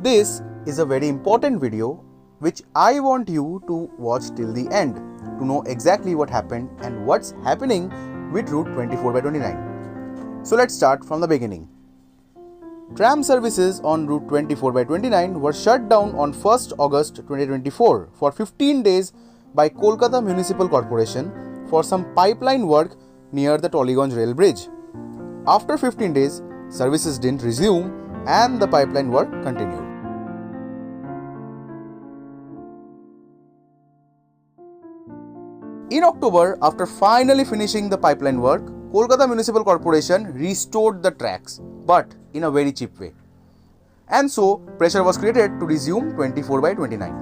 This is a very important video which I want you to watch till the end to know exactly what happened and what's happening with route 24/29. So let's start from the beginning. Tram services on route 24/29 were shut down on 1st August 2024 for 15 days by Kolkata Municipal Corporation for some pipeline work near the Tollygunge rail bridge. After 15 days, services didn't resume and the pipeline work continued. In October, after finally finishing the pipeline work, Kolkata Municipal Corporation restored the tracks, but in a very cheap way. And so, pressure was created to resume 24/29.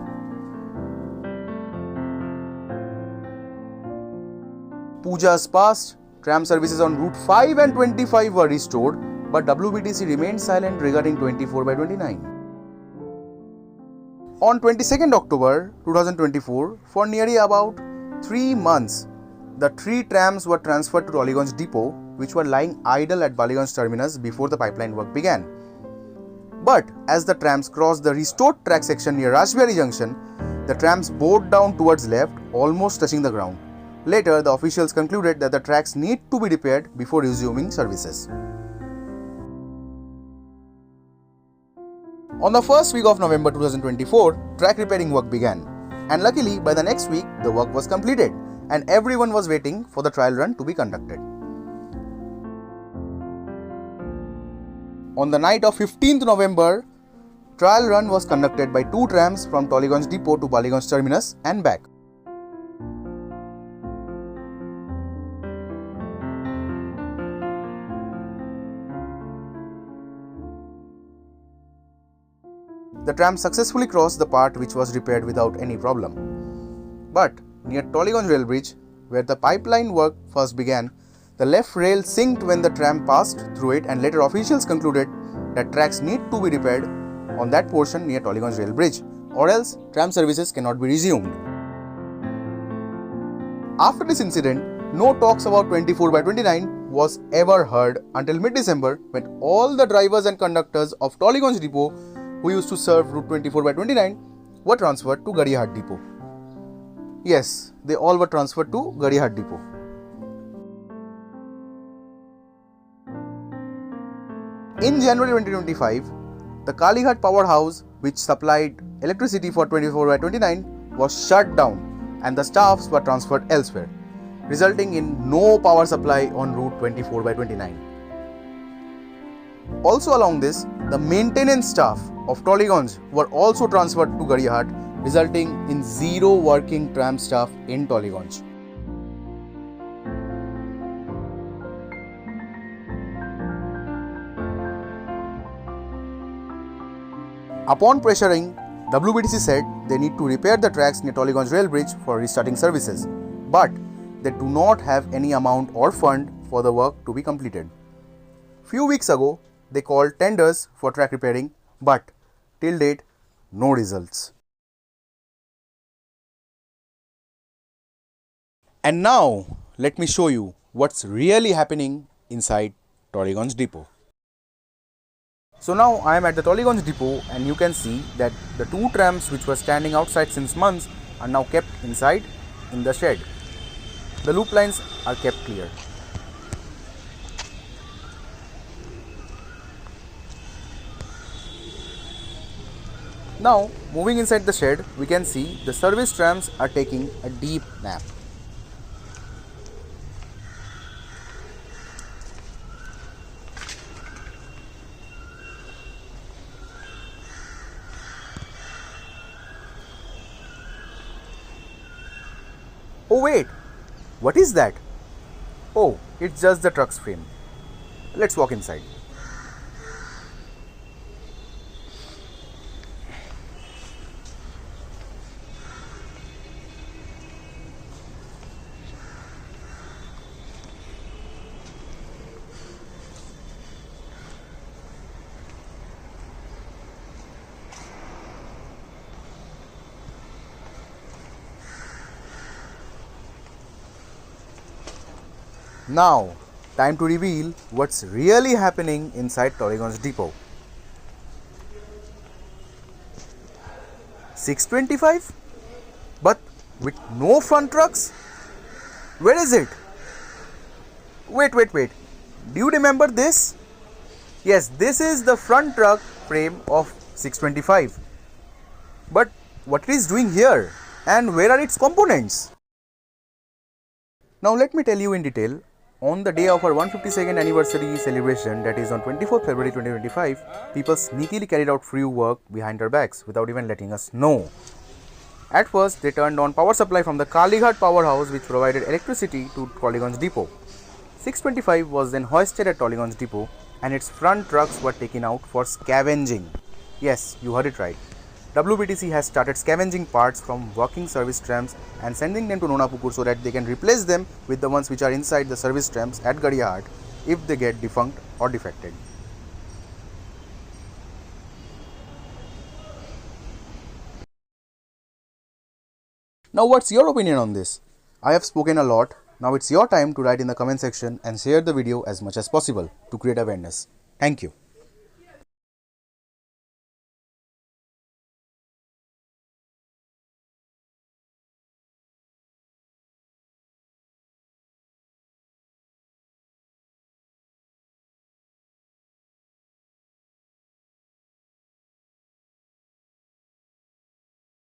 Pujas passed, tram services on route 5 and 25 were restored, but WBTC remained silent regarding 24/29. On 22nd October 2024, for nearly about 3 months, the 3 trams were transferred to Tollygunge depot, which were lying idle at Ballygunge terminus before the pipeline work began. But as the trams crossed the restored track section near Rashbiari Junction, the trams bore down towards left, almost touching the ground. Later, the officials concluded that the tracks need to be repaired before resuming services. On the first week of November 2024, track repairing work began. And luckily, by the next week, the work was completed and everyone was waiting for the trial run to be conducted. On the night of 15th November, trial run was conducted by 2 trams from Tollygunge depot to Ballygunge terminus and back. The tram successfully crossed the part which was repaired without any problem. But near Tollygunge rail bridge, where the pipeline work first began, the left rail sinked when the tram passed through it, and later officials concluded that tracks need to be repaired on that portion near Tollygunge rail bridge, or else tram services cannot be resumed. After this incident, no talks about 24/29 was ever heard until mid-December, when all the drivers and conductors of Tollygunge depot who used to serve route 24/29 were transferred to Garihad depot. Yes, they all were transferred to Garihad depot. In January 2025, the Kalighat powerhouse, which supplied electricity for 24/29, was shut down and the staffs were transferred elsewhere, resulting in no power supply on route 24/29. Also along this, the maintenance staff of Tollygunge were also transferred to Garihad, resulting in 0 working tram staff in Tollygunge. Upon pressuring, WBTC said they need to repair the tracks near Tollygunge rail bridge for restarting services, but they do not have any amount or fund for the work to be completed. Few weeks ago, they called tenders for track repairing, but till date, no results. And now, let me show you what's really happening inside Tollygunge depot. So now I am at the Tollygunge depot and you can see that the 2 trams which were standing outside since months are now kept inside in the shed. The loop lines are kept clear. Now, moving inside the shed, we can see the service trams are taking a deep nap. Oh wait, what is that? Oh, it's just the truck's frame. Let's walk inside. Now, time to reveal what's really happening inside Tollygunge depot. 625? But with no front trucks? Where is it? Wait. Do you remember this? Yes, this is the front truck frame of 625. But what it is doing here? And where are its components? Now let me tell you in detail. On the day of our 152nd anniversary celebration, that is on 24th February 2025, people sneakily carried out free work behind our backs without even letting us know. At first, they turned on power supply from the Kalighat powerhouse, which provided electricity to Tollygunge depot. 625 was then hoisted at Tollygunge depot and its front trucks were taken out for scavenging. Yes, you heard it right. WBTC has started scavenging parts from working service trams and sending them to Nonapukur so that they can replace them with the ones which are inside the service trams at Gadiahat if they get defunct or defected. Now what's your opinion on this? I have spoken a lot. Now it's your time to write in the comment section and share the video as much as possible to create awareness. Thank you.